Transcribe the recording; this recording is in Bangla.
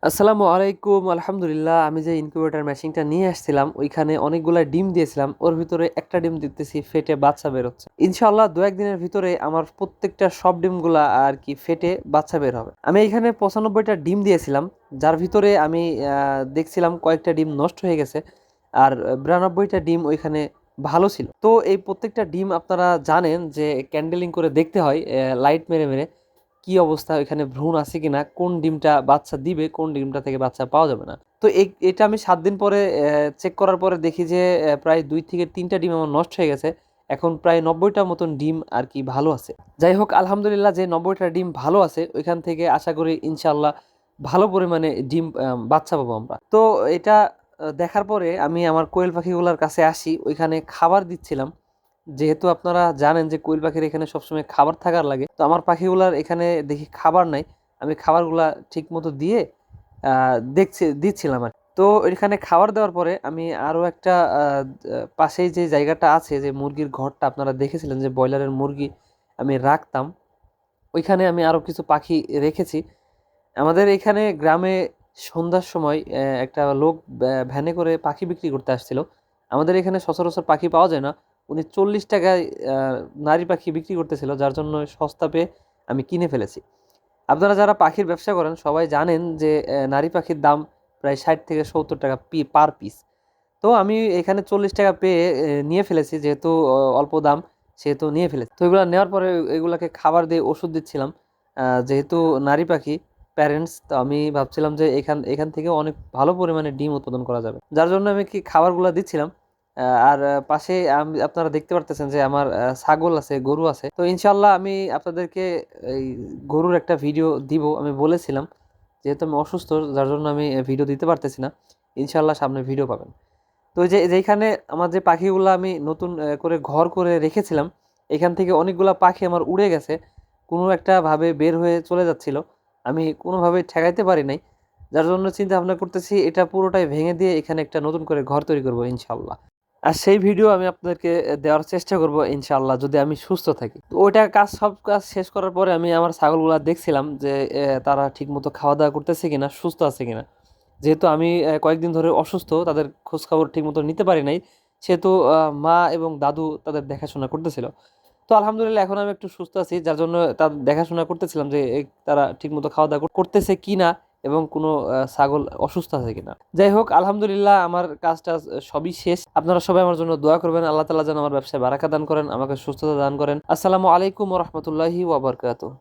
আসসালামু আলাইকুম। আলহামদুলিল্লাহ, আমি যে ইনকিউবেটর মেশিনটা নিয়ে আসছিলাম ওইখানে অনেকগুলা ডিম দিয়েছিলাম, ওর ভিতরে একটা ডিম দেখতেছি ফেটে বাচ্চা বেরোচ্ছে। ইনশাআল্লাহ দু একদিনের ভিতরে আমার প্রত্যেকটা সব ডিমগুলা আর কি ফেটে বাচ্চা বের হবে। আমি এখানে 95টা ডিম দিয়েছিলাম, যার ভিতরে আমি দেখছিলাম কয়েকটা ডিম নষ্ট হয়ে গেছে, আর 92টা ডিম ওইখানে ভালো ছিল। তো এই প্রত্যেকটা ডিম আপনারা জানেন যে ক্যান্ডেলিং করে দেখতে হয়, লাইট মেরে মেরে কি অবস্থা, এখানে ভ্রূণ আছে কিনা, কোন ডিমটা বাচ্চা দিবে, কোন ডিমটা থেকে বাচ্চা পাওয়া যাবে না। তো এটা আমি 7 দিন পরে চেক করার পরে দেখি যে প্রায় 2 থেকে 3টা ডিম আমার নষ্ট হয়ে গেছে। এখন প্রায় 90টা মতন ডিম আর কি ভালো আছে। যাই হোক, আলহামদুলিল্লাহ, যে 90টা ডিম ভালো আছে ওইখান থেকে আশা করি ইনশাল্লাহ ভালো পরিমাণে ডিম বাচ্চা পাবো আমরা। তো এটা দেখার পরে আমি আমার কোয়েল পাখিগুলোর কাছে আসি, ওইখানে খাবার দিচ্ছিলাম। যেহেতু আপনারা জানেন যে কোয়েল পাখির এখানে সবসময় খাবার থাকার লাগে, তো আমার পাখিগুলার এখানে দেখি খাবার নাই। আমি খাবারগুলা ঠিক মতো দিয়ে দিচ্ছিলাম আর কি। তো এখানে খাবার দেওয়ার পরে আমি আরও একটা পাশেই যে জায়গাটা আছে, যে মুরগির ঘরটা আপনারা দেখেছিলেন যে ব্রয়লারের মুরগি আমি রাখতাম, ওইখানে আমি আরও কিছু পাখি রেখেছি। আমাদের এখানে গ্রামে সন্ধ্যার সময় একটা লোক ভ্যানে করে পাখি বিক্রি করতে আসছিল। আমাদের এখানে সচরাচর পাখি পাওয়া যায় না। উনি 40 টাকায় নারী পাখি বিক্রি করতেছিল, যার জন্য সস্তা পেয়ে আমি কিনে ফেলেছি। আপনারা যারা পাখির ব্যবসা করেন সবাই জানেন যে নারী পাখির দাম প্রায় 60 থেকে 70 টাকা পার পিস। তো আমি এখানে 40 টাকা পেয়ে নিয়ে ফেলেছি, যেহেতু অল্প দাম, সেহেতু নিয়ে ফেলেছি। তো এগুলো নেওয়ার পরে এগুলাকে খাবার দিয়ে ওষুধ দিচ্ছিলাম। যেহেতু নারী পাখি প্যারেন্টস, তো আমি ভাবছিলাম যে এখান এখান থেকে অনেক ভালো পরিমাণে ডিম উৎপাদন করা যাবে, যার জন্য আমি কি খাবারগুলো দিচ্ছিলাম। আর পাশে আপনারা দেখতে পারতেছেন যে আমার ছাগল আছে, গরু আছে। তো ইনশাল্লাহ আমি আপনাদেরকে এই গরুর একটা ভিডিও দিব, আমি বলেছিলাম। যেহেতু আমি অসুস্থ, যার জন্য আমি ভিডিও দিতে পারতেছি না। ইনশাল্লাহ সামনে ভিডিও পাবেন। তো যেইখানে আমার যে পাখিগুলো আমি নতুন করে ঘর করে রেখেছিলাম, এখান থেকে অনেকগুলা পাখি আমার উড়ে গেছে, কোনো একটা ভাবে বের হয়ে চলে যাচ্ছিল। আমি কোনোভাবে ঠেকাইতে পারি নাই, যার জন্য চিন্তা ভাবনা করতেছি এটা পুরোটাই ভেঙে দিয়ে এখানে একটা নতুন করে ঘর তৈরি করবো ইনশাল্লাহ। আর সেই ভিডিও আমি আপনাদেরকে দেওয়ার চেষ্টা করব ইনশাল্লাহ, যদি আমি সুস্থ থাকি। তো ওইটা সব কাজ শেষ করার পরে আমি আমার ছাগলগুলা দেখছিলাম যে তারা ঠিকমতো খাওয়া দাওয়া করতেছে কিনা, সুস্থ আছে কিনা। যেহেতু আমি কয়েকদিন ধরে অসুস্থ, তাদের খোঁজ খবর ঠিক মতো নিতে পারি নাই, সেহেতু মা এবং দাদু তাদের দেখাশোনা করতেছিল। তো আলহামদুলিল্লাহ এখন আমি একটু সুস্থ আছি, যার জন্য তাদের দেখাশোনা করতেছিলাম যে তারা ঠিকমতো খাওয়া দাওয়া করতেছে কিনা এবং কোনো ছাগল অসুস্থ আছে কিনা। যাই হোক, আলহামদুলিল্লাহ আমার কাজটা সবই শেষ। আপনারা সবাই আমার জন্য দোয়া করবেন, আল্লাহ তাআলা যেন আমার ব্যবসায় বারাকা দান করেন, আমাকে সুস্থতা দান করেন। আসসালামু আলাইকুম ওয়া রাহমাতুল্লাহি ওয়া বারাকাতুহু।